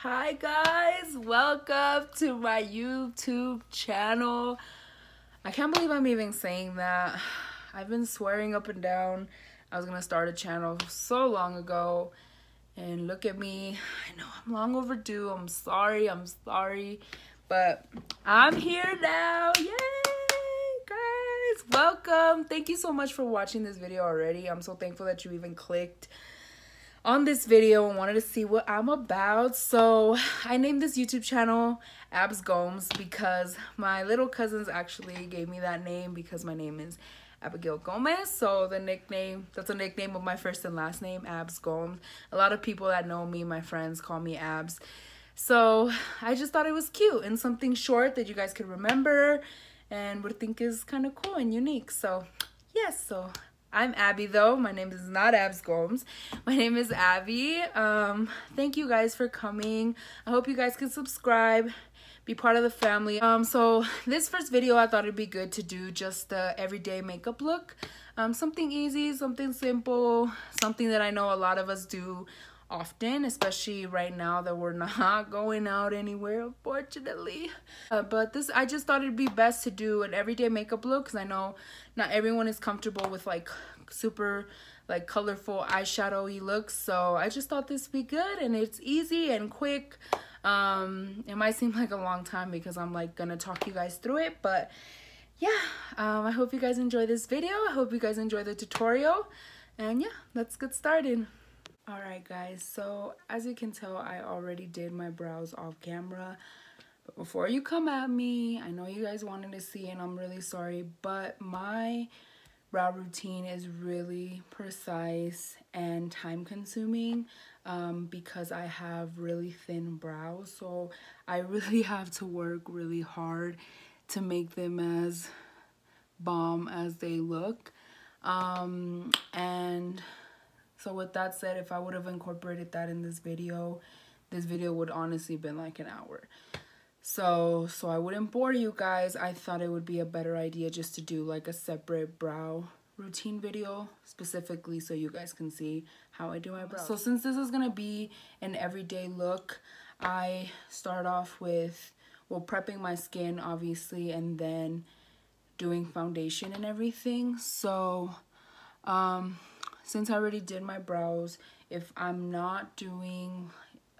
Hi guys, welcome to my YouTube channel. I can't believe I'm even saying that. I've been swearing up and down I was gonna start a channel so long ago, and look at me. I know I'm long overdue. I'm sorry, but I'm here now. Yay guys, welcome. Thank you so much for watching this video already. I'm so thankful that you even clicked on this video and wanted to see what I'm about. So I named this YouTube channel Abs Gomes because my little cousins actually gave me that name because my name is Abigail Gomez. So that's a nickname of my first and last name, Abs Gomes. A lot of people that know me, my friends, call me Abs. So I just thought it was cute and something short that you guys could remember and would think is kind of cool and unique. So yes, so I'm Abby though. My name is not Abs Gomes. My name is Abby. Thank you guys for coming. I hope you guys can subscribe, be part of the family. So this first video I thought it'd be good to do just the everyday makeup look. Something easy, something simple, something that I know a lot of us do often, especially right now that we're not going out anywhere, unfortunately. But I just thought it'd be best to do an everyday makeup look because I know not everyone is comfortable with like super like colorful eyeshadowy looks. So I just thought this would be good, and it's easy and quick. It might seem like a long time because I'm like gonna talk you guys through it, but yeah, I hope you guys enjoy this video. I hope you guys enjoy the tutorial, and yeah, let's get started. Alright guys, so as you can tell, I already did my brows off camera. But before you come at me, I know you guys wanted to see and I'm really sorry, but my brow routine is really precise and time consuming because I have really thin brows. So I really have to work really hard to make them as bomb as they look. And so with that said, if I would have incorporated that in this video would honestly been like an hour. So I wouldn't bore you guys. I thought it would be a better idea just to do like a separate brow routine video specifically so you guys can see how I do my brows. So since this is gonna be an everyday look, I start off with, well, prepping my skin obviously and then doing foundation and everything. So since I already did my brows, if I'm not doing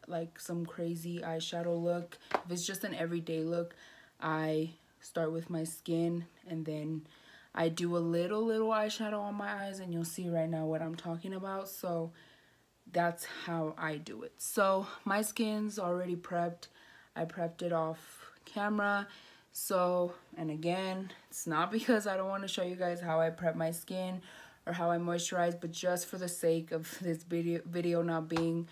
like some crazy eyeshadow look, if it's just an everyday look, I start with my skin and then I do a little eyeshadow on my eyes, and you'll see right now what I'm talking about. So that's how I do it. So my skin's already prepped. I prepped it off camera. So, and again, it's not because I don't want to show you guys how I prep my skin or how I moisturize, but just for the sake of this video not being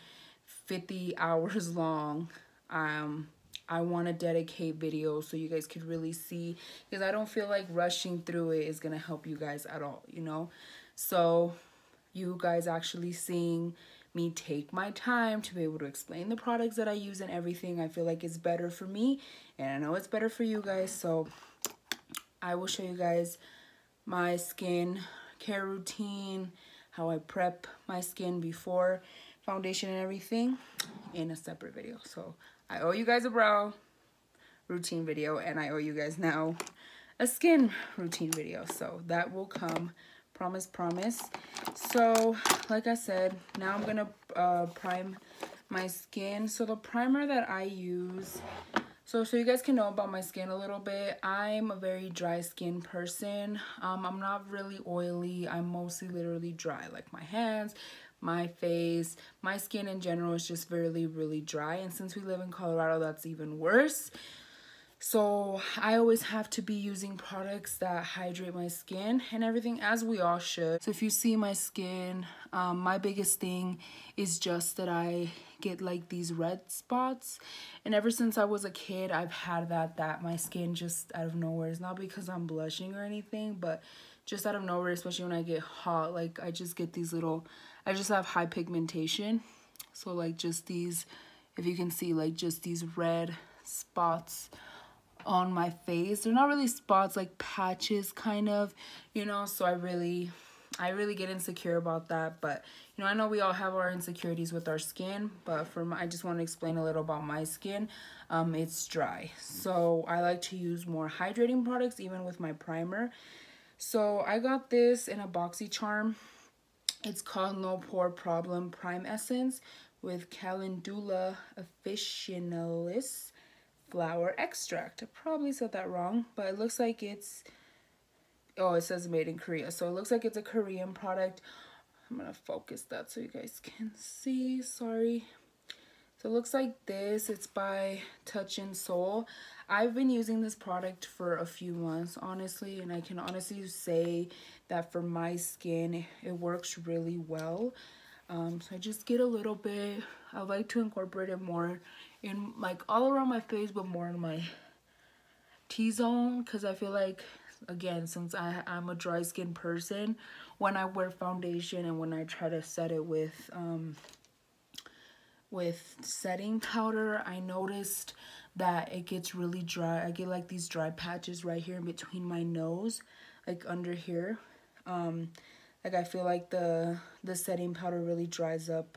50 hours long, I want to dedicate videos so you guys could really see, because I don't feel like rushing through it is gonna help you guys at all, you know. So you guys actually seeing me take my time to be able to explain the products that I use and everything, I feel like it's better for me, and I know it's better for you guys. So I will show you guys my skin care routine, how I prep my skin before foundation and everything in a separate video. So I owe you guys a brow routine video, and I owe you guys now a skin routine video. So that will come, promise. So like I said, now I'm gonna prime my skin. So the primer that I use, so you guys can know about my skin a little bit, I'm a very dry skin person. I'm not really oily. I'm mostly literally dry, like my hands, my face, my skin in general is just really dry. And since we live in Colorado, that's even worse. So I always have to be using products that hydrate my skin and everything, as we all should. So if you see my skin, my biggest thing is just that I get like these red spots, and ever since I was a kid I've had that my skin just out of nowhere, it's not because I'm blushing or anything, but just out of nowhere, especially when I get hot, like I just get these little, I just have high pigmentation. So like just these, if you can see, like just these red spots on my face. They're not really spots, like patches kind of, you know. So I really I really get insecure about that, but you know, I know we all have our insecurities with our skin, but I just want to explain a little about my skin. It's dry, so I like to use more hydrating products even with my primer. So I got this in a BoxyCharm. It's called No Pore Problem Prime Essence with Calendula officinalis flower extract. I probably said that wrong, but it looks like it's, oh, it says made in Korea, so it looks like it's a Korean product. I'm gonna focus that so you guys can see. Sorry. So it looks like this. It's by Touch in Seoul. I've been using this product for a few months, honestly, and I can honestly say that for my skin, it works really well. So I just get a little bit. I like to incorporate it more in like all around my face, but more in my T-zone, because I feel like, again, since I'm a dry skin person, when I wear foundation and when I try to set it with setting powder, I noticed that it gets really dry. I get like these dry patches right here in between my nose, like under here. Like I feel like the setting powder really dries up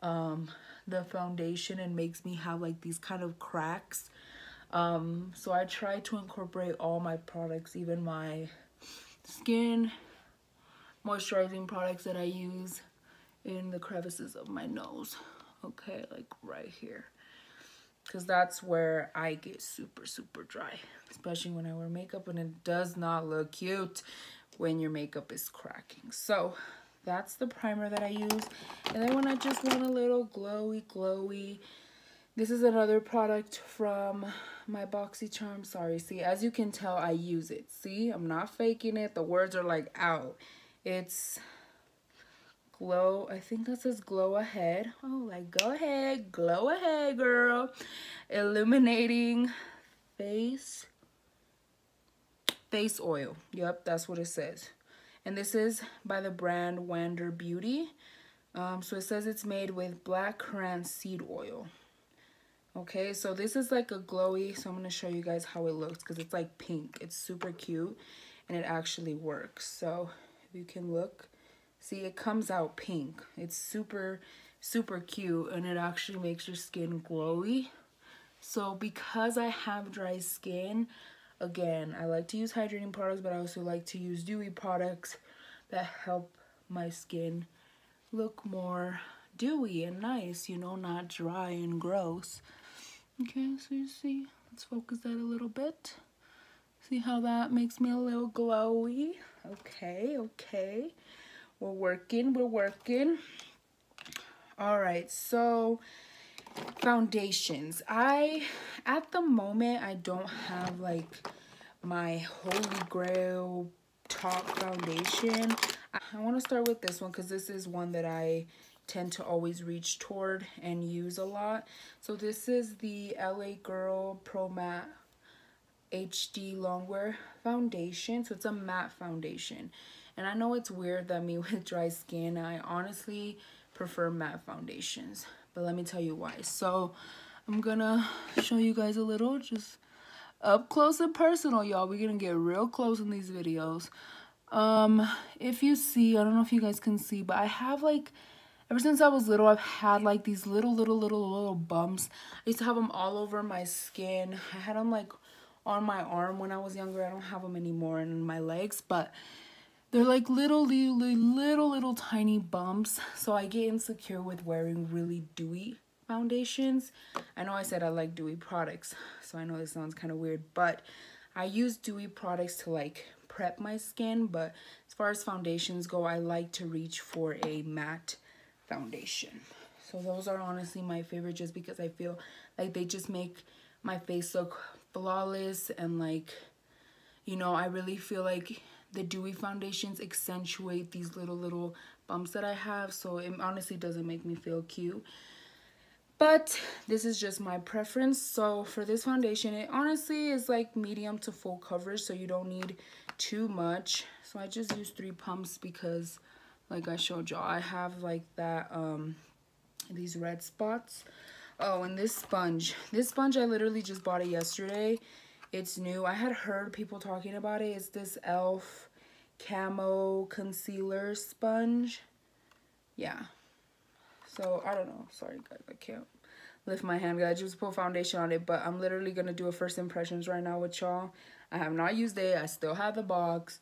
the foundation and makes me have like these kind of cracks. So I try to incorporate all my products, even my skin moisturizing products that I use, in the crevices of my nose. Okay, like right here, because that's where I get super dry, especially when I wear makeup, and it does not look cute when your makeup is cracking. So that's the primer that I use. And then when I just want a little glowy, this is another product from my BoxyCharm. Sorry, see, as you can tell, I use it. See, I'm not faking it. The words are like out. It's Glow, I think that says Glow Ahead. Oh, like, go ahead, glow ahead, girl. Illuminating face oil. Yep, that's what it says. And this is by the brand Wander Beauty. So it says it's made with black currant seed oil. Okay, so this is like a glowy, so I'm going to show you guys how it looks, because it's like pink. It's super cute, and it actually works. So if you can look, see, it comes out pink. It's super cute, and it actually makes your skin glowy. So because I have dry skin, again, I like to use hydrating products, but I also like to use dewy products that help my skin look more dewy and nice, you know, not dry and gross. Okay, so you see, let's focus that a little bit. See how that makes me a little glowy? Okay. We're working. All right, so foundations. At the moment, I don't have like my holy grail top foundation. I want to start with this one because this is one that I tend to always reach toward and use a lot. So this is the LA Girl Pro Matte HD Longwear foundation. So it's a matte foundation, and I know it's weird that me with dry skin, I honestly prefer matte foundations, but let me tell you why. So I'm gonna show you guys a little, just up close and personal, y'all. We're gonna get real close in these videos. If you see, I don't know if you guys can see, but I have like, ever since I was little, I've had like these little bumps. I used to have them all over my skin. I had them like on my arm when I was younger. I don't have them anymore, and my legs, but they're like little tiny bumps. So I get insecure with wearing really dewy foundations. I know I said I like dewy products, so I know this sounds kind of weird, but I use dewy products to like prep my skin. But as far as foundations go, I like to reach for a matte foundation. So those are honestly my favorite, just because I feel like they just make my face look flawless, and like, you know, I really feel like the dewy foundations accentuate these little bumps that I have, so it honestly doesn't make me feel cute. But this is just my preference. So for this foundation, it honestly is like medium to full coverage, so you don't need too much. So I just use 3 pumps because, like I showed y'all, I have like that these red spots. Oh, and this sponge I literally just bought it yesterday. It's new. I had heard people talking about it. It's this e.l.f. Camo Concealer Sponge. Yeah. So, I don't know. Sorry, guys. I can't lift my hand. I just put foundation on it. But I'm literally going to do a first impressions right now with y'all. I have not used it. I still have the box.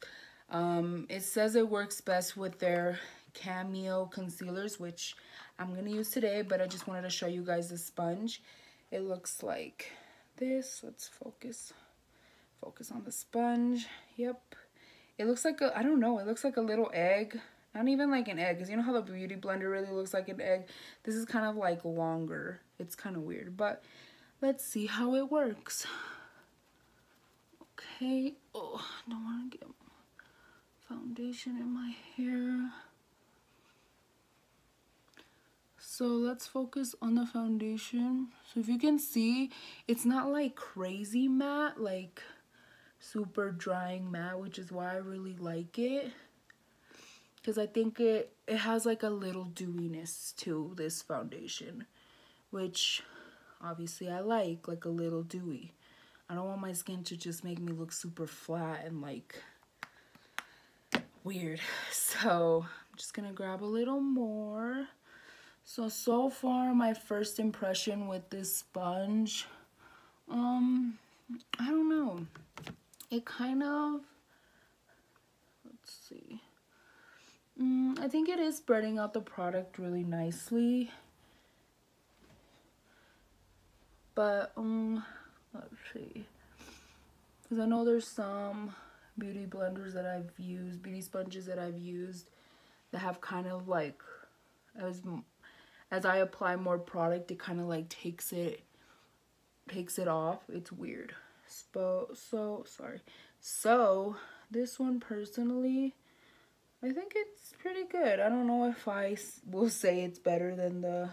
It says it works best with their Cameo concealers, which I'm going to use today. But I just wanted to show you guys the sponge. It looks like this. Let's focus. Focus on the sponge. Yep. It looks like a, I don't know. It looks like a little egg. Not even like an egg, because you know how the Beauty Blender really looks like an egg? This is kind of like longer. It's kind of weird, but let's see how it works. Okay. Oh, I don't want to get foundation in my hair. So let's focus on the foundation. So if you can see, it's not like crazy matte, like super drying matte, which is why I really like it. Because I think it has like a little dewiness to this foundation, which obviously I like a little dewy. I don't want my skin to just make me look super flat and like weird. So I'm just gonna grab a little more. So far my first impression with this sponge, I don't know. It kind of, let's see. I think it is spreading out the product really nicely. But, let's see. Because I know there's some beauty blenders that I've used, beauty sponges that I've used that have kind of like, as I apply more product, it kind of like takes it off. It's weird. Sorry. So, this one personally, I think it's pretty good. I don't know if I will say it's better than the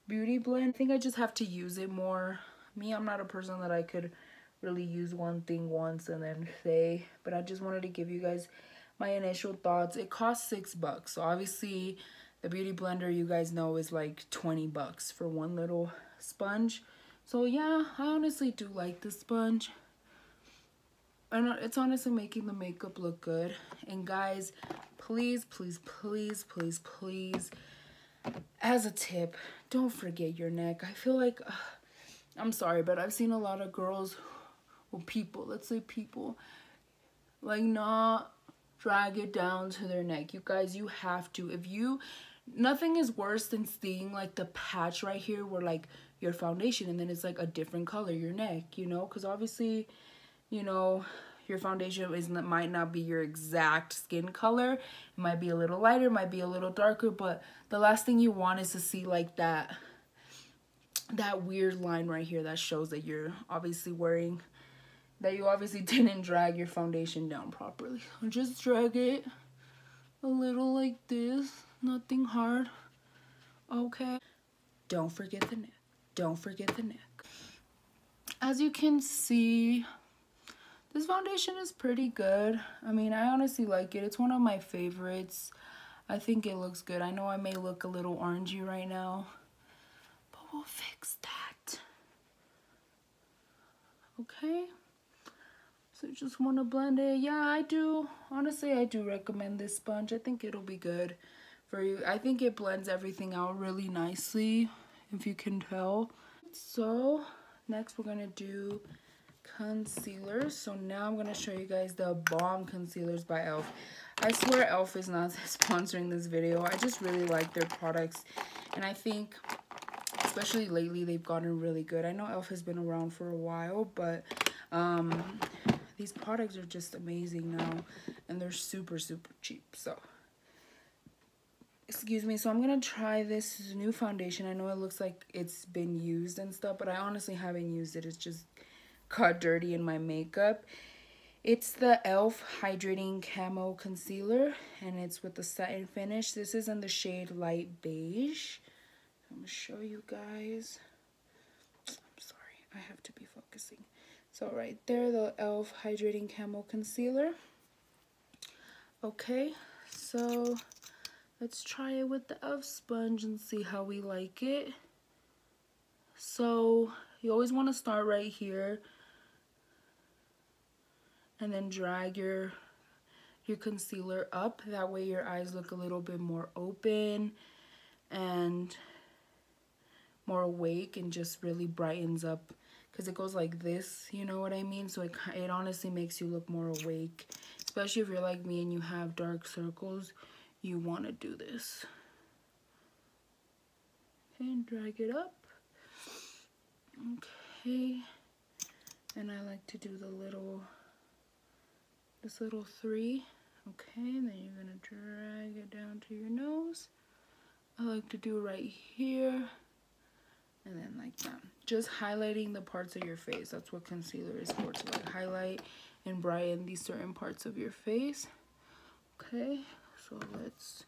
Beauty Blend. I think I just have to use it more. Me, I'm not a person that I could really use one thing once and then say, but I just wanted to give you guys my initial thoughts. It costs $6, so obviously the Beauty Blender, you guys know, is like $20 for one little sponge. So yeah, I honestly do like the sponge. And it's honestly making the makeup look good. And guys, please, please, please, please, please, as a tip, don't forget your neck. I feel like, I'm sorry, but I've seen a lot of girls, well, people, let's say people, like not drag it down to their neck. You guys, you have to. Nothing is worse than seeing like the patch right here where like your foundation and then it's like a different color, your neck, you know, because obviously, you know, your foundation might not be your exact skin color. It might be a little lighter, might be a little darker, but the last thing you want is to see like that weird line right here that shows that you're obviously that you obviously didn't drag your foundation down properly. Just drag it a little like this, nothing hard, okay? Don't forget the neck. Don't forget the neck. As you can see, this foundation is pretty good. I mean, I honestly like it. It's one of my favorites. I think it looks good. I know I may look a little orangey right now, but we'll fix that. Okay? So just want to blend it. Yeah, I do. Honestly, I do recommend this sponge. I think it'll be good for you. I think it blends everything out really nicely, if you can tell. So next we're going to do concealers. So now I'm going to show you guys the Balm Concealers by e.l.f. I swear e.l.f. is not sponsoring this video. I just really like their products. And I think, especially lately, they've gotten really good. I know e.l.f. has been around for a while, but these products are just amazing now. And they're super, super cheap. So, excuse me. So I'm going to try this new foundation. I know it looks like it's been used and stuff, but I honestly haven't used it. It's just got dirty in my makeup. It's the e.l.f. Hydrating Camo Concealer, and it's with the satin finish. This is in the shade Light Beige. I'm going to show you guys. I'm sorry, I have to be focusing. So right there, the e.l.f. Hydrating Camo Concealer. Okay, so let's try it with the e.l.f. sponge and see how we like it. So you always want to start right here and then drag your your concealer up. That way your eyes look a little bit more open and more awake, and just really brightens up, because it goes like this, you know what I mean? So it honestly makes you look more awake, especially if you're like me and you have dark circles. You want to do this. Okay, and drag it up. Okay, and I like to do this little 3. Okay, and then you're gonna drag it down to your nose. I like to do right here, and then like that. Just highlighting the parts of your face. That's what concealer is for, to like highlight and brighten these certain parts of your face. Okay, so let's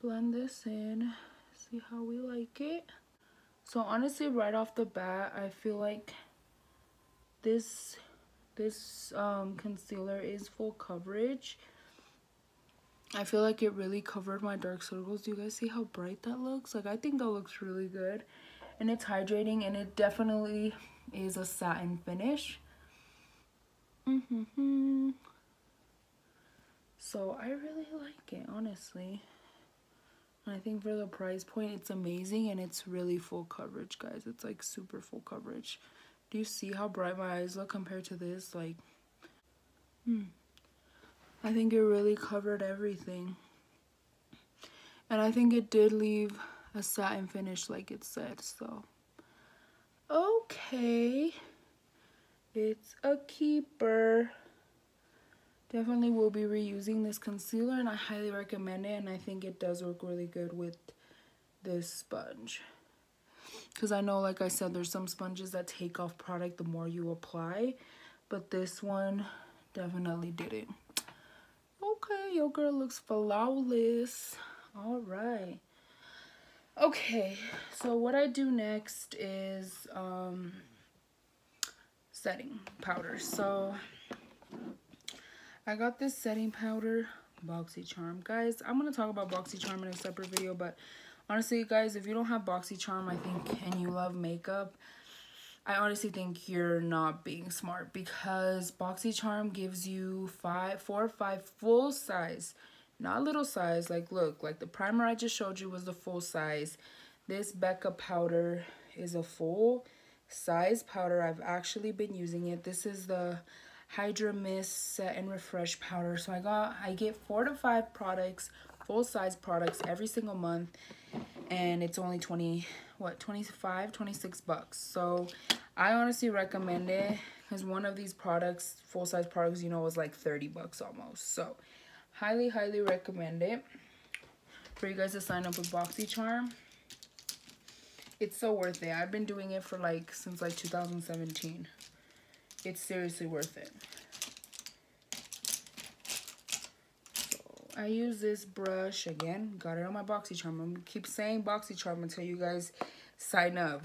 blend this in, see how we like it. So honestly, right off the bat, I feel like this concealer is full coverage. I feel like it really covered my dark circles. Do you guys see how bright that looks? Like, I think that looks really good, and it's hydrating, and it definitely is a satin finish. So I really like it, honestly. I think for the price point, it's amazing, and it's really full coverage, guys. It's like super full coverage. Do you see how bright my eyes look compared to this? Like, I think it really covered everything. And I think it did leave a satin finish like it said, so. Okay. It's a keeper. Definitely will be reusing this concealer, and I highly recommend it, and I think it does work really good with this sponge. Because I know, like I said, there's some sponges that take off product the more you apply, but this one definitely didn't. Okay, your girl looks flawless. All right. Okay, so what I do next is setting powder. So I got this setting powder, BoxyCharm. Guys, I'm going to talk about BoxyCharm in a separate video, but honestly, guys, if you don't have BoxyCharm, I think, and you love makeup, I honestly think you're not being smart, because BoxyCharm gives you 4 or 5 full size, not little size. Like, look, like the primer I just showed you was the full size. This Becca powder is a full size powder. I've actually been using it. This is the Hydra Mist Set and Refresh powder. So I get 4 to 5 products, full size products, every single month, and it's only 25, 26 bucks. So I honestly recommend it, because one of these products, full size products, you know, was like 30 bucks almost. So highly recommend it for you guys to sign up with BoxyCharm. It's so worth it. I've been doing it for since 2017. It's seriously worth it. So I use this brush again. Got it on my BoxyCharm. I'm gonna keep saying BoxyCharm until you guys sign up.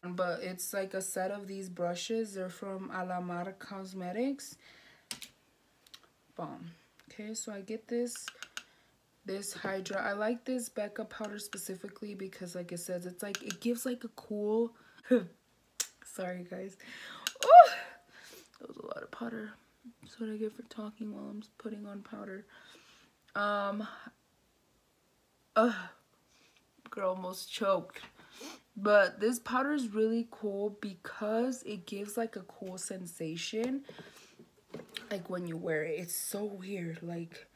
But it's like a set of these brushes. They're from Alamar Cosmetics. Bomb. Okay, so I get this Hydra. I like this Becca powder specifically because, like it says, it's like, it gives like a cool sorry guys. Oh, that was a lot of powder. That's what I get for talking while I'm putting on powder. Girl almost choked. But this powder is really cool because it gives like a cool sensation, like when you wear it. It's so weird, like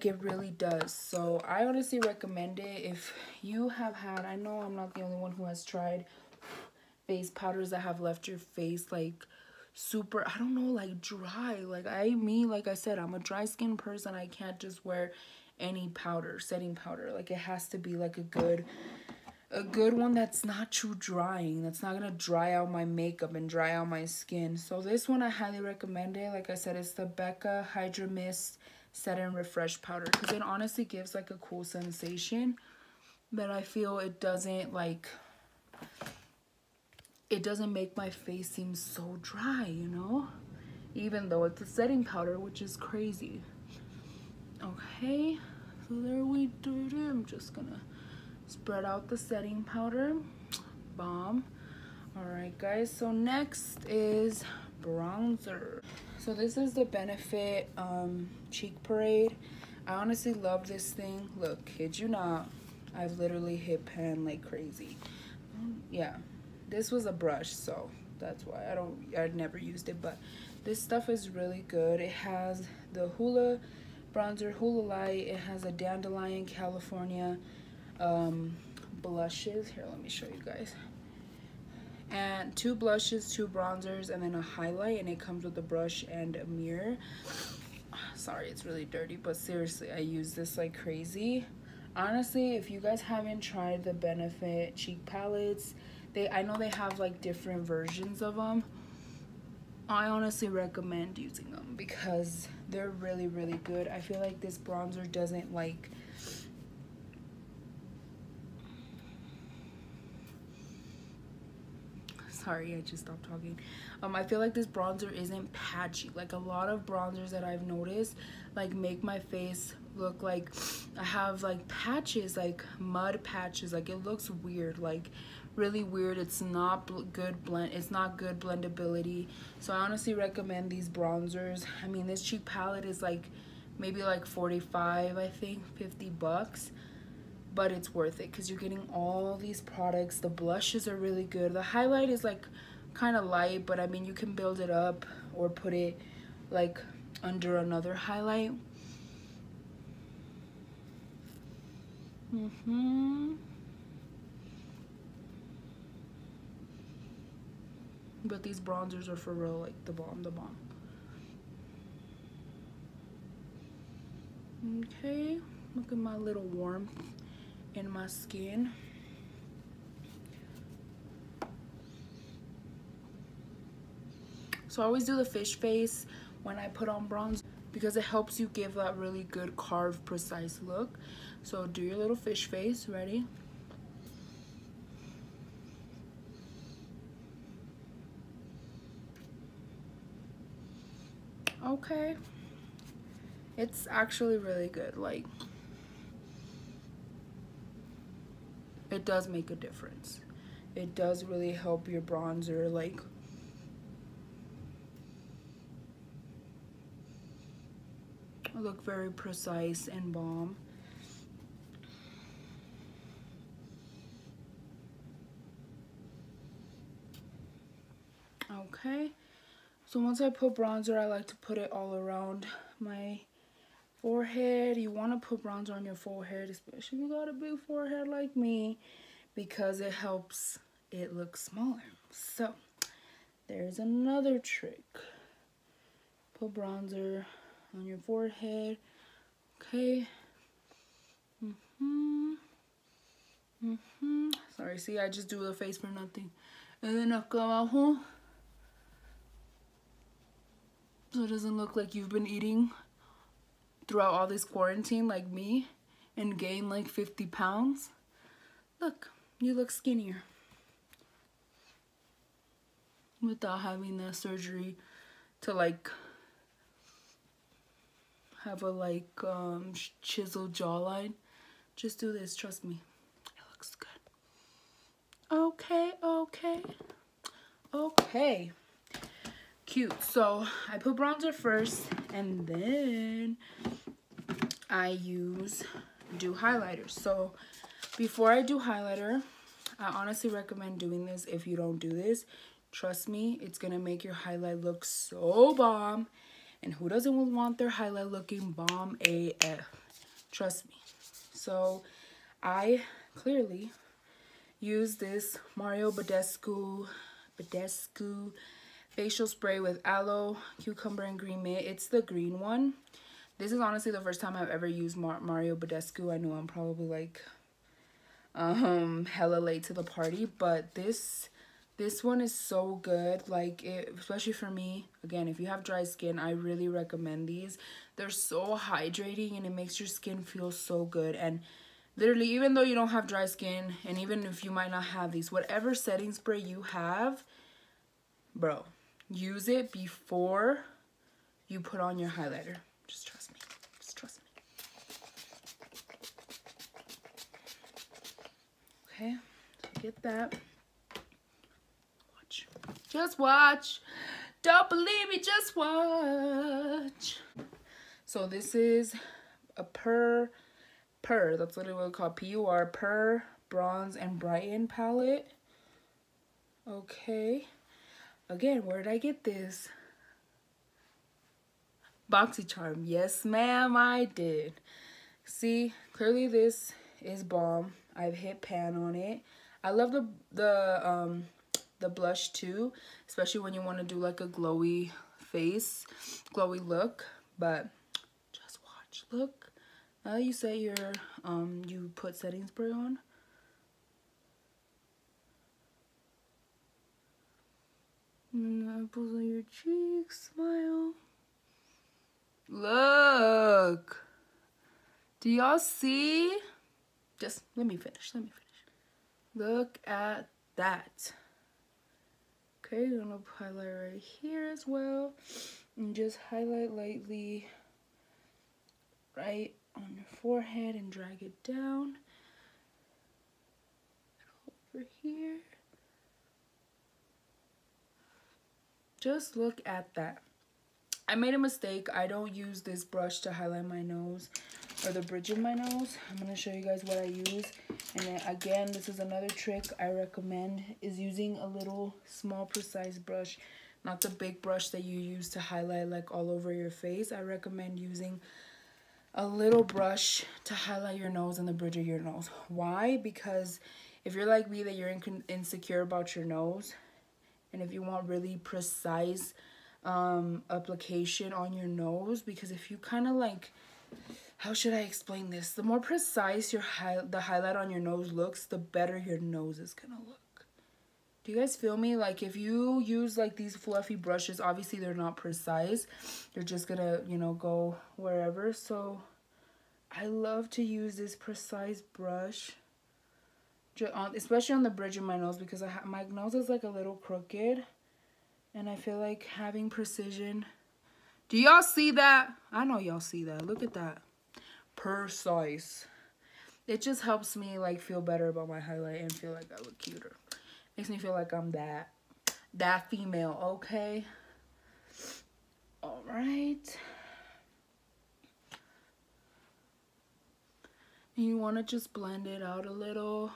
it really does. So I honestly recommend it if you have had, I know I'm not the only one who has tried face powders that have left your face like super, I don't know, like dry. Like I said, I'm a dry skin person. I can't just wear any powder, setting powder. Like it has to be like a good one that's not too drying, that's not gonna dry out my makeup and dry out my skin. So this one I highly recommend it. Like I said, it's the Becca Hydra Mist Set and Refresh powder, because it honestly gives like a cool sensation, but I feel it doesn't make my face seem so dry, you know, even though it's a setting powder, which is crazy. Okay, so there we do it. I'm just gonna spread out the setting powder. Bomb. All right guys, so next is bronzer. So this is the Benefit Cheek Parade. I honestly love this thing. Look, kid you not, I've literally hit pan like crazy. Yeah, this was a brush, so that's why I'd never used it, but this stuff is really good. It has the Hoola bronzer, Hoola Light. It has a Dandelion California blushes. Here, let me show you guys. And 2 blushes, 2 bronzers, and then a highlight, and it comes with a brush and a mirror. Sorry, it's really dirty, but seriously, I use this like crazy. Honestly, if you guys haven't tried the Benefit cheek palettes, I know they have like different versions of them. I honestly recommend using them because they're really, really good. I feel like this bronzer doesn't like... Sorry, I just stopped talking. I feel like this bronzer isn't patchy. Like a lot of bronzers that I've noticed like make my face look like I have like patches, like mud patches. Like it looks weird, like really weird. It's not good it's not good blendability. So I honestly recommend these bronzers. I mean, this cheap palette is like maybe like 45, I think, 50 bucks. But it's worth it because you're getting all these products. The blushes are really good. The highlight is like kind of light, but I mean, you can build it up or put it like under another highlight. But these bronzers are for real, like the bomb, the bomb. Okay, look at my little warmth in my skin. So I always do the fish face when I put on bronzer because it helps you give that really good carved, precise look. So do your little fish face. Ready? Okay, it's actually really good. Like, it does make a difference. It does really help your bronzer like look very precise and bomb. Okay, so once I put bronzer, I like to put it all around my forehead. You want to put bronzer on your forehead, especially if you got a big forehead like me, because it helps it look smaller. So there's another trick. Put bronzer on your forehead. Okay. Sorry, see, I just do the face for nothing. And then acá abajo, so it doesn't look like you've been eating throughout all this quarantine like me and gained like 50 pounds. Look, you look skinnier without having that surgery to like have a like chiseled jawline. Just do this, trust me, it looks good. Okay, okay, okay, cute. So I put bronzer first and then I do highlighters. So before I do highlighter, I honestly recommend doing this. If you don't do this, trust me, it's gonna make your highlight look so bomb. And who doesn't want their highlight looking bomb AF? Trust me. So I clearly use this Mario Badescu facial spray with aloe, cucumber, and green mint. It's the green one. This is honestly the first time I've ever used Mario Badescu. I know I'm probably like hella late to the party, but this one is so good. Like, especially for me, again, if you have dry skin, I really recommend these. They're so hydrating and it makes your skin feel so good. And literally, even though you don't have dry skin, and even if you might not have these, whatever setting spray you have, bro, use it before you put on your highlighter. Just trust me. Just trust me. Okay, so get that. Watch. Just watch. Don't believe me, just watch. So this is a Pur, that's literally what it's called, P-U-R, Pur Bronze and Brighten palette. Okay. Again, where did I get this? BoxyCharm. Yes, ma'am, I did. See, clearly this is bomb. I've hit pan on it. I love the blush too, especially when you want to do like a glowy face, glowy look. But just watch. Look. Now you say you put setting spray on. Apples on your cheeks, smile. Look. Do y'all see? Just let me finish. Look at that. Okay, I'm gonna highlight right here as well. And just highlight lightly right on your forehead and drag it down. Over here. Just look at that. I made a mistake. I don't use this brush to highlight my nose or the bridge of my nose. I'm going to show you guys what I use. And then again, this is another trick I recommend, is using a little small precise brush, not the big brush that you use to highlight like all over your face. I recommend using a little brush to highlight your nose and the bridge of your nose. Why? Because if you're like me, that you're insecure about your nose, and if you want really precise application on your nose, because if you kind of like, how should I explain this? The more precise the highlight on your nose looks, the better your nose is gonna look. Do you guys feel me? Like if you use like these fluffy brushes, obviously they're not precise. They're just gonna, you know, go wherever. So I love to use this precise brush, especially on the bridge of my nose, because my nose is like a little crooked. And I feel like having precision. Do y'all see that? I know y'all see that. Look at that. Precise. It just helps me like feel better about my highlight and feel like I look cuter. Makes me feel like I'm that female, okay? All right. And you want to just blend it out a little.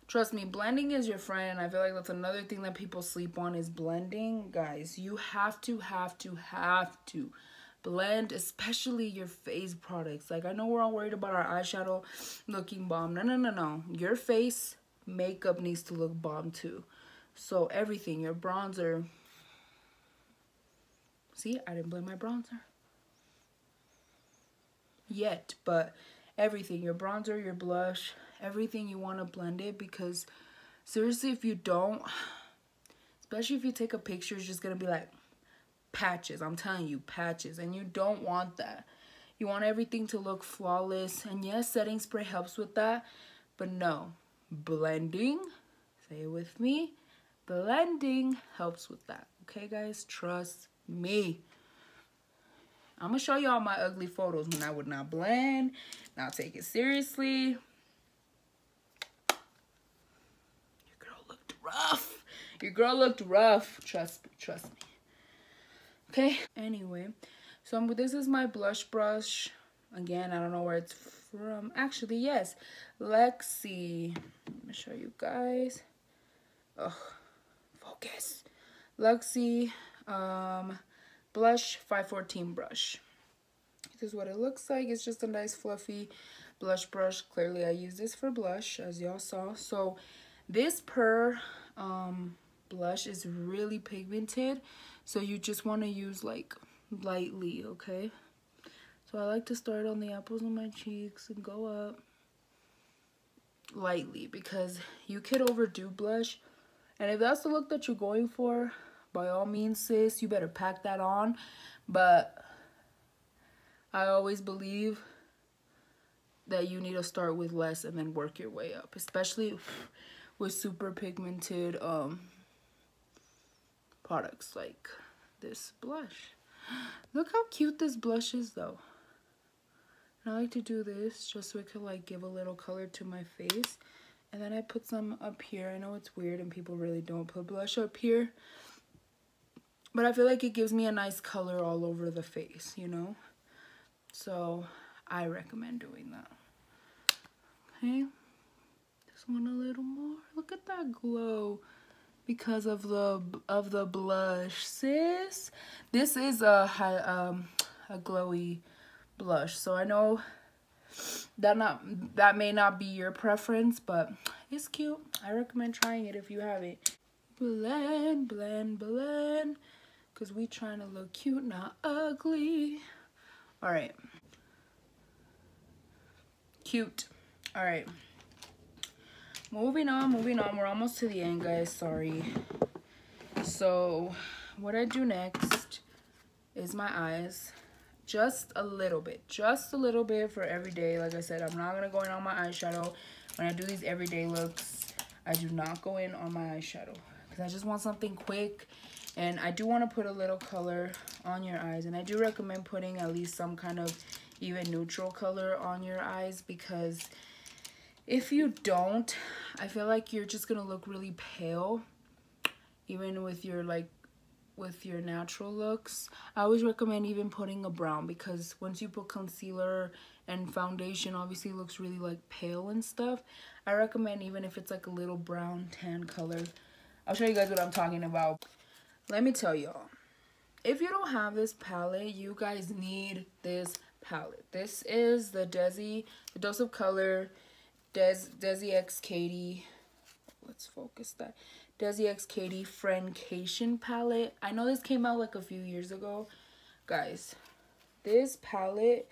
Trust me, blending is your friend. I feel like that's another thing that people sleep on, is blending. Guys, you have to blend, especially your face products. Like, I know we're all worried about our eyeshadow looking bomb. No. Your face makeup needs to look bomb too. So everything, your bronzer. See, I didn't blend my bronzer yet, but everything, your bronzer, your blush, everything, you want to blend it, because seriously, if you don't, especially if you take a picture, it's just gonna be like patches. I'm telling you, patches, and you don't want that. You want everything to look flawless. And yes, setting spray helps with that, but no, blending, say it with me, blending helps with that. Okay guys, trust me. I'm gonna show y'all my ugly photos when I would not blend, not take it seriously. Rough. Your girl looked rough. Trust me. Okay. Anyway, so this is my blush brush. Again, I don't know where it's from. Actually, yes, Luxie. Let me show you guys. Ugh, focus. Luxie, blush 514 brush. This is what it looks like. It's just a nice fluffy blush brush. Clearly, I use this for blush, as y'all saw. So this blush is really pigmented, so you just want to use like lightly, okay? So I like to start on the apples of my cheeks and go up lightly, because you could overdo blush, and if that's the look that you're going for, by all means, sis, you better pack that on. But I always believe that you need to start with less and then work your way up, especially with super pigmented products like this blush. Look how cute this blush is though. And I like to do this just so it could like give a little color to my face. And then I put some up here. I know it's weird and people really don't put blush up here, But I feel like it gives me a nice color all over the face, you know? So I recommend doing that. Okay. Just want a little more. Look at that glow because of the blush, sis. This is a glowy blush. So I know that may not be your preference, but it's cute. I recommend trying it if you have it. Blend, blend, blend. Because we trying to look cute, not ugly. Alright. Cute. Alright. Moving on. We're almost to the end, guys. Sorry. So, what I do next is my eyes. Just a little bit. Just a little bit for every day. Like I said, I'm not going to go in on my eyeshadow. When I do these everyday looks, I do not go in on my eyeshadow. Because I just want something quick. And I do want to put a little color on your eyes. And I do recommend putting at least some kind of even neutral color on your eyes. Because if you don't, I feel like you're just going to look really pale. Even with your natural looks. I always recommend even putting a brown. Because once you put concealer and foundation, obviously it looks really like pale and stuff. I recommend even if it's like a little brown tan color. I'll show you guys what I'm talking about. Let me tell y'all, if you don't have this palette, you guys need this palette. This is the Desi, the Dose of Color, Desi X Katy. Let's focus that. Desi X Katy Friendcation palette. I know this came out like a few years ago. Guys, this palette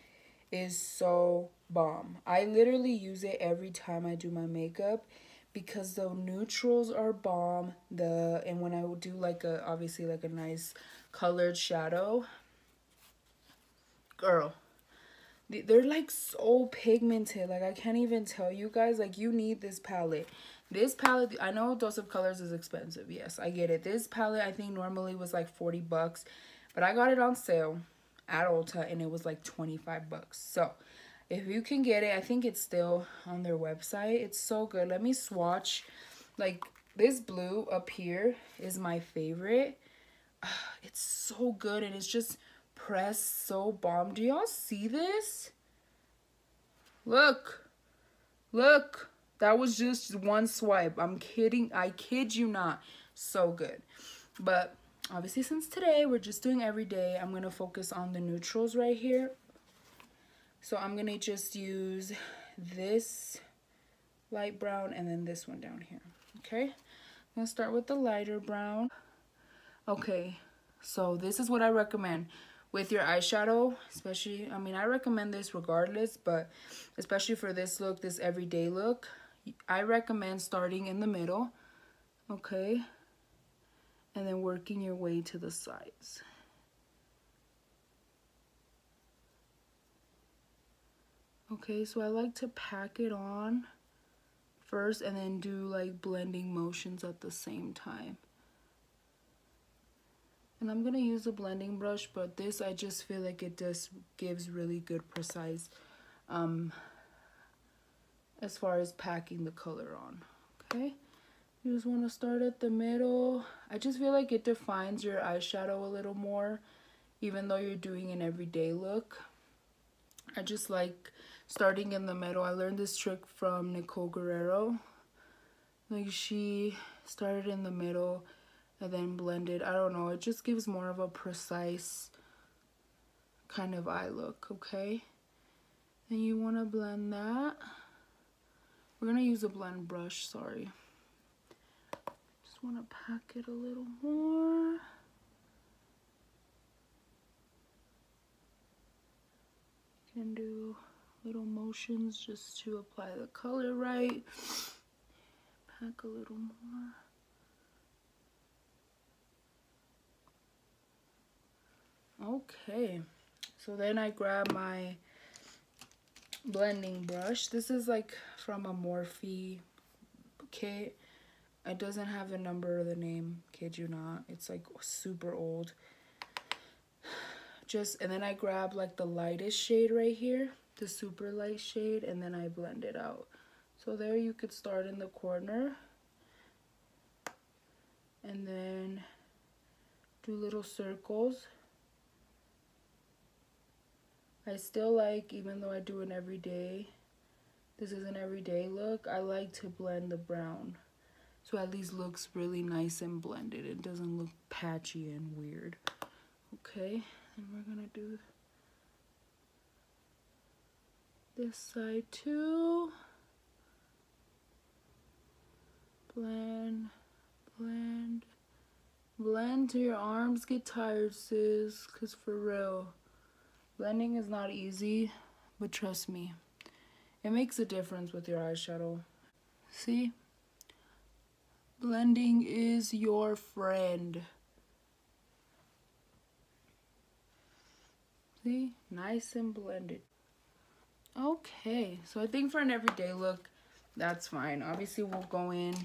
is so bomb. I literally use it every time I do my makeup. Because the neutrals are bomb. And when I would do obviously like a nice colored shadow, girl, they're like so pigmented. Like I can't even tell you guys. Like you need this palette. This palette, I know Dose of Colors is expensive. Yes, I get it. This palette I think normally was like 40 bucks, but I got it on sale at Ulta and it was like 25 bucks. So if you can get it, I think it's still on their website. It's so good. Let me swatch. Like, this blue up here is my favorite. It's so good, and it's just pressed so bomb. Do y'all see this? Look. Look. That was just one swipe. I'm kidding. I kid you not. So good. But, obviously, since today we're just doing everyday, I'm going to focus on the neutrals right here. So I'm going to just use this light brown and then this one down here. Okay. I'm going to start with the lighter brown. Okay. So this is what I recommend with your eyeshadow. Especially, I mean, I recommend this regardless. But especially for this look, this everyday look, I recommend starting in the middle. Okay. And then working your way to the sides. Okay, so I like to pack it on first and then do like blending motions at the same time. And I'm going to use a blending brush, but this I just feel like it just gives really good precise as far as packing the color on. Okay, you just want to start at the middle. I just feel like it defines your eyeshadow a little more, even though you're doing an everyday look. I just like starting in the middle. I learned this trick from Nicole Guerrero. Like she started in the middle and then blended. I don't know. It just gives more of a precise kind of eye look, okay? And you want to blend that. We're going to use a blend brush, sorry. Just want to pack it a little more. You can do little motions just to apply the color right. Pack a little more. Okay, so then I grab my blending brush. This is like from a Morphe kit. It doesn't have the number or the name, kid you not. It's like super old. And then I grab like the lightest shade right here, the super light shade, and then I blend it out. So there you could start in the corner and then do little circles. I still like, even though I do an everyday, this is an everyday look, I like to blend the brown. So at least looks really nice and blended. It doesn't look patchy and weird. Okay, and we're gonna do this side too. Blend, blend, blend till your arms get tired, sis. Cause for real, blending is not easy, but trust me, it makes a difference with your eyeshadow. See? Blending is your friend. See? Nice and blended. Okay, so I think for an everyday look, that's fine. Obviously, we'll go in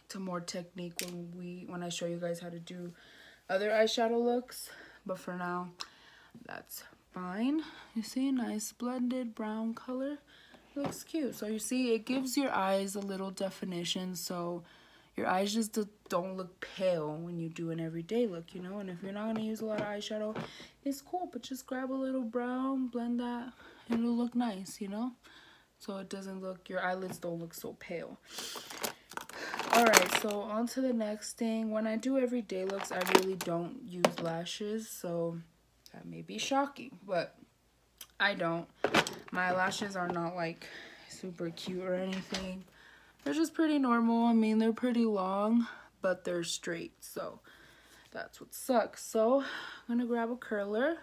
to more technique when I show you guys how to do other eyeshadow looks. But for now, that's fine. You see, nice blended brown color. Looks cute. So you see, it gives your eyes a little definition, so your eyes just don't look pale when you do an everyday look, you know. And if you're not gonna use a lot of eyeshadow, it's cool, but just grab a little brown, blend that, and it'll look nice, you know, so it doesn't look, your eyelids don't look so pale. All right, so on to the next thing. When I do everyday looks, I really don't use lashes, so that may be shocking, but I don't. My lashes are not like super cute or anything. They're just pretty normal. I mean, they're pretty long, but they're straight, so that's what sucks. So I'm gonna grab a curler.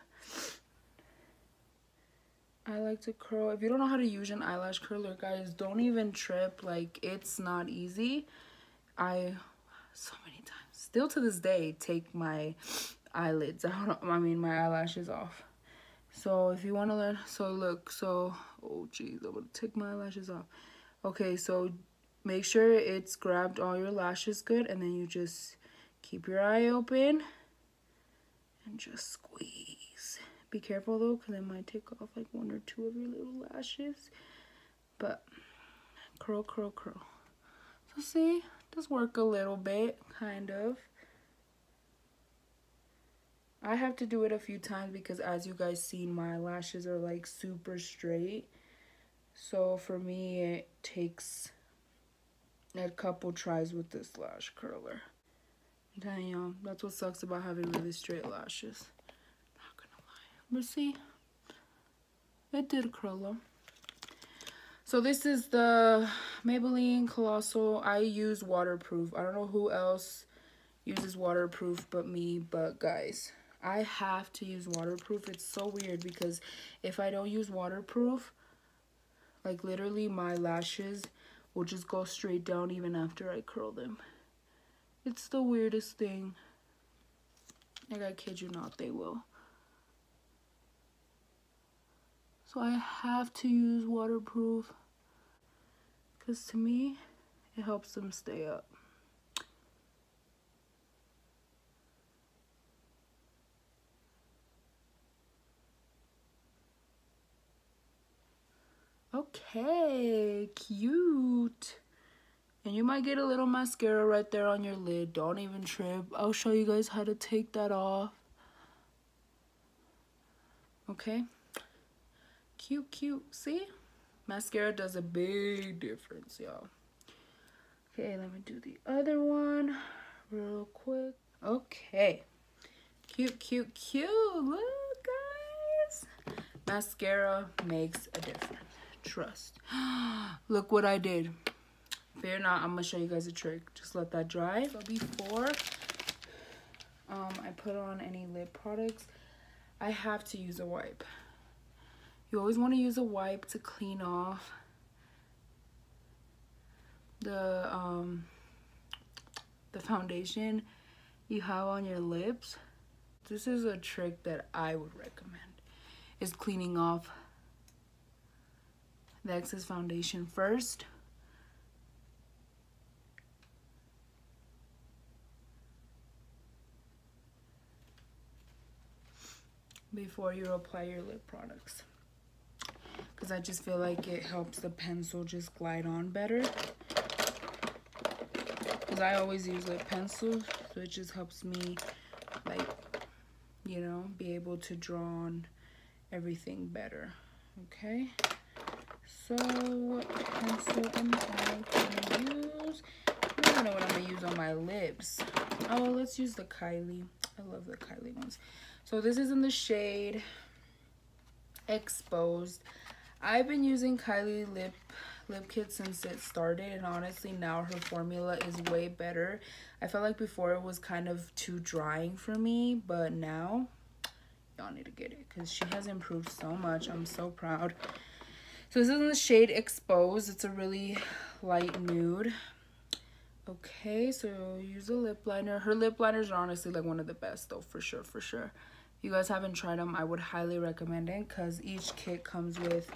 I like to curl. If you don't know how to use an eyelash curler, guys, don't even trip. Like, it's not easy. I so many times, still to this day, take my eyelids out. I mean, my eyelashes off. So if you want to learn, so look, so, oh geez, I'm gonna take my eyelashes off. Okay, so make sure it's grabbed all your lashes good, and then you just keep your eye open and just squeeze. Be careful though, because it might take off like 1 or 2 of your little lashes. But curl, curl, curl. So see, just work a little bit, kind of. I have to do it a few times because, as you guys see, my lashes are like super straight. So for me, it takes a couple tries with this lash curler. I'm telling y'all, that's what sucks about having really straight lashes. Not gonna lie. But see, it did curl them. So this is the Maybelline Colossal. I use waterproof. I don't know who else uses waterproof but me, but guys, I have to use waterproof. It's so weird because if I don't use waterproof, like literally my lashes will just go straight down even after I curl them. It's the weirdest thing. Like, I kid you not, they will. So I have to use waterproof because to me, it helps them stay up. Okay, cute. And you might get a little mascara right there on your lid. Don't even trip. I'll show you guys how to take that off. Okay. Cute, cute. See? Mascara does a big difference, y'all. Okay, let me do the other one real quick. Okay. Cute, cute, cute. Look, guys. Mascara makes a difference. Trust. Look what I did. Fear not, I'm gonna show you guys a trick. Just let that dry. So before I put on any lip products, I have to use a wipe. You always want to use a wipe to clean off the foundation you have on your lips. This is a trick that I would recommend, is cleaning off the excess foundation first. Before you apply your lip products, because I just feel like it helps the pencil just glide on better, because I always use lip pencils, so it just helps me like, you know, be able to draw on everything better. Okay, so what pencil am I gonna use? I don't know what I'm gonna use on my lips. Oh, let's use the Kylie. I love the Kylie ones. So this is in the shade Exposed. I've been using Kylie lip kit since it started, and honestly now her formula is way better. I felt like before it was kind of too drying for me, but now y'all need to get it because she has improved so much. I'm so proud. So this is in the shade Exposed. It's a really light nude. Okay, so use a lip liner. Her lip liners are honestly like one of the best though, for sure, for sure. If you guys haven't tried them, I would highly recommend it because each kit comes with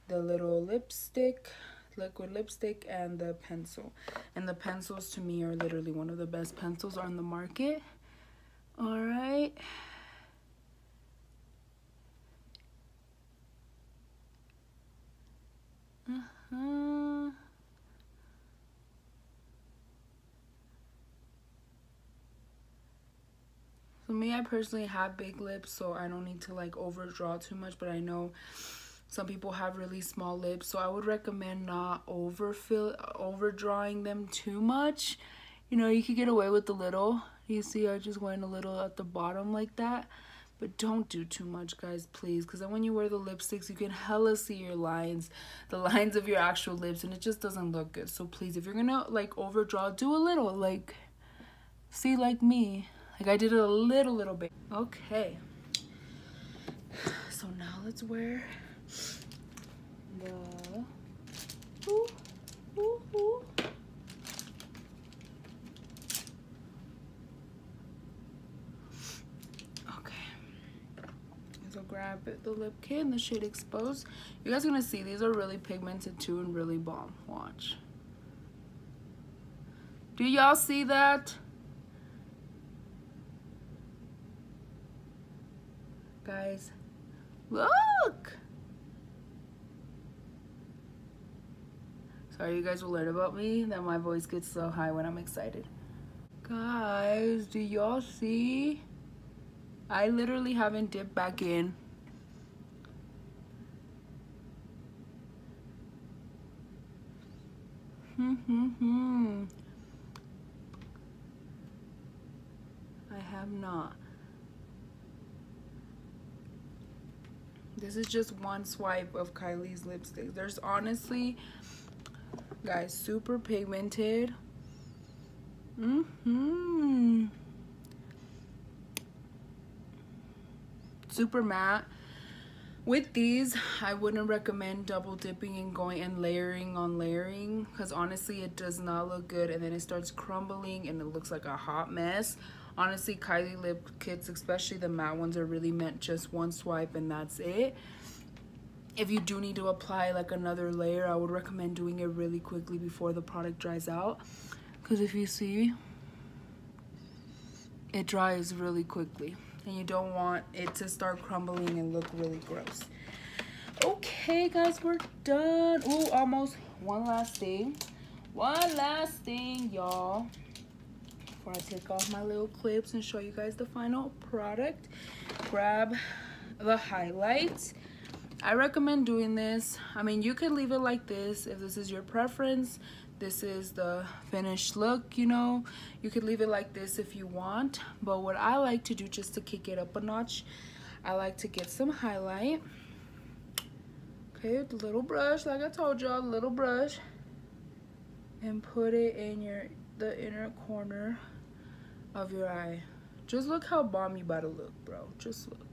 the little lipstick, liquid lipstick, and the pencil. And the pencils to me are literally one of the best pencils on the market. All right. For me, I personally have big lips, so I don't need to like overdraw too much, but I know some people have really small lips, so I would recommend not overdrawing them too much. You know, you could get away with a little. You see, I just went a little at the bottom like that, but don't do too much, guys, please, because then when you wear the lipsticks, you can hella see your lines, the lines of your actual lips, and it just doesn't look good. So please, if you're gonna like overdraw, do a little, like, see, like me. Like I did it a little bit. Okay. So now let's wear the Okay. So grab the lip kit in the shade Exposed. You guys are gonna see these are really pigmented too and really bomb. Watch. Do y'all see that? Guys, look. Sorry, you guys will learn about me that my voice gets so high when I'm excited. Guys, do y'all see? I literally haven't dipped back in. I have not. This is just one swipe of Kylie's lipstick. There's honestly, guys, super pigmented. Super matte. With these, I wouldn't recommend double dipping and going and layering on layering, because honestly it does not look good, and then it starts crumbling and it looks like a hot mess. Honestly, Kylie lip kits, especially the matte ones, are really meant just one swipe and that's it. If you do need to apply like another layer, I would recommend doing it really quickly before the product dries out, because if you see, it dries really quickly and you don't want it to start crumbling and look really gross. Okay, guys, we're done. Oh, almost. One last thing, y'all, before I take off my little clips and show you guys the final product. Grab the highlights. I recommend doing this. I mean, you can leave it like this if this is your preference. This is the finished look, you know. You could leave it like this if you want, but what I like to do, just to kick it up a notch, I like to get some highlight. Okay, the little brush, like I told y'all, little brush, and put it in the inner corner of your eye. Just look how bomb you about to look, bro. Just look.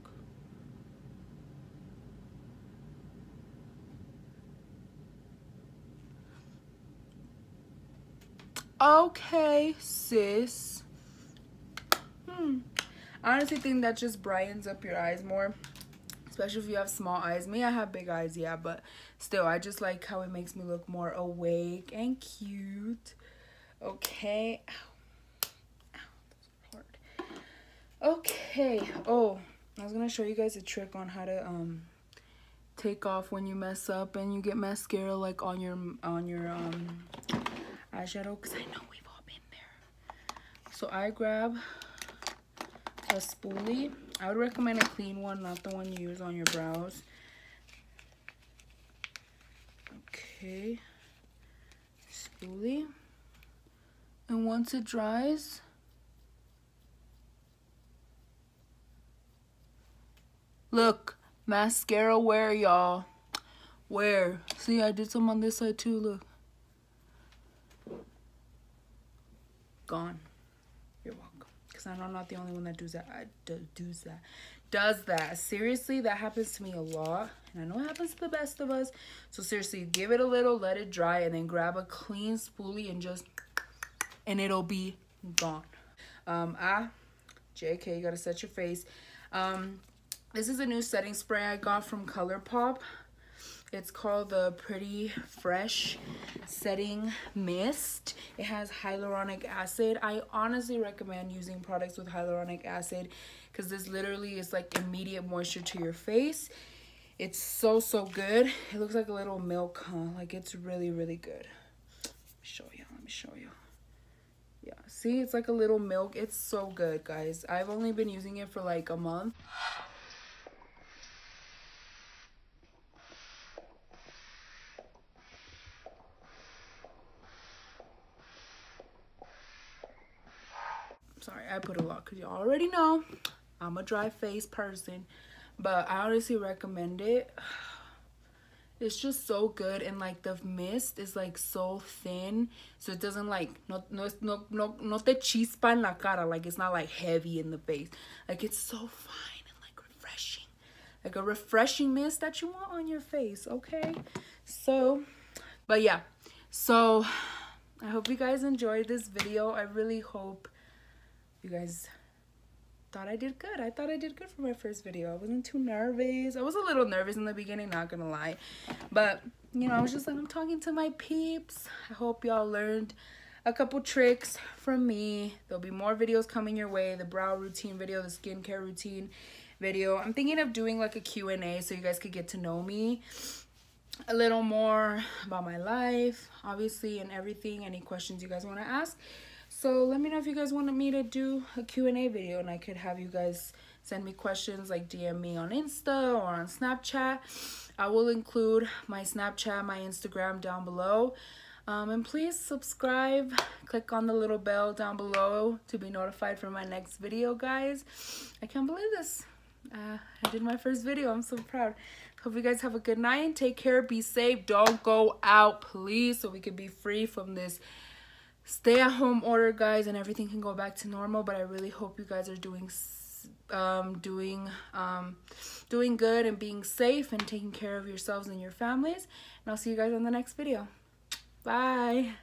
Okay, sis. I honestly think that just brightens up your eyes more, especially if you have small eyes. Me, I have big eyes, yeah, but still, I just like how it makes me look more awake and cute. Okay. Ow. Ow, that's hard. Okay. Oh, I was gonna show you guys a trick on how to take off when you mess up and you get mascara like on your eyeshadow, because I know we've all been there. So I grab a spoolie. I would recommend a clean one, not the one you use on your brows. Okay, spoolie. And once it dries, look, mascara wear, y'all. Wear. See, I did some on this side too, look. Gone. You're welcome. Because I know I'm not the only one that does that. Seriously, that happens to me a lot. And I know it happens to the best of us. So seriously, give it a little, let it dry, and then grab a clean spoolie and it'll be gone. JK, you gotta set your face. This is a new setting spray I got from ColourPop. It's called the Pretty Fresh Setting Mist. It has hyaluronic acid. I honestly recommend using products with hyaluronic acid because this literally is like immediate moisture to your face. It's so good. It looks like a little milk, huh? Like, it's really good. Let me show you. Yeah, see, it's like a little milk. It's so good, guys. I've only been using it for like a month. Sorry, I put a lot because you already know I'm a dry face person, but I honestly recommend it. It's just so good, and like the mist is like so thin, so it doesn't like no te chispa en la cara. Like, it's not like heavy in the face. Like, it's so fine and like refreshing, like a refreshing mist that you want on your face. Okay, so but yeah, so I hope you guys enjoyed this video. I really hope you guys thought I did good. I thought I did good for my first video. I wasn't too nervous. I was a little nervous in the beginning, not gonna lie, but you know, I was just like, I'm talking to my peeps. I hope y'all learned a couple tricks from me. There'll be more videos coming your way. The brow routine video, the skincare routine video. I'm thinking of doing like a Q&A so you guys could get to know me a little more about my life, obviously, and everything. Any questions you guys want to ask. So let me know if you guys wanted me to do a Q&A video, and I could have you guys send me questions, like DM me on Insta or on Snapchat. I will include my Snapchat, my Instagram down below. And please subscribe, click on the little bell down below to be notified for my next video, guys. I can't believe this. I did my first video. I'm so proud. Hope you guys have a good night. Take care. Be safe. Don't go out, please, so we can be free from this stay-at-home order, guys, and everything can go back to normal. But I really hope you guys are doing good and being safe and taking care of yourselves and your families. And I'll see you guys on the next video. Bye.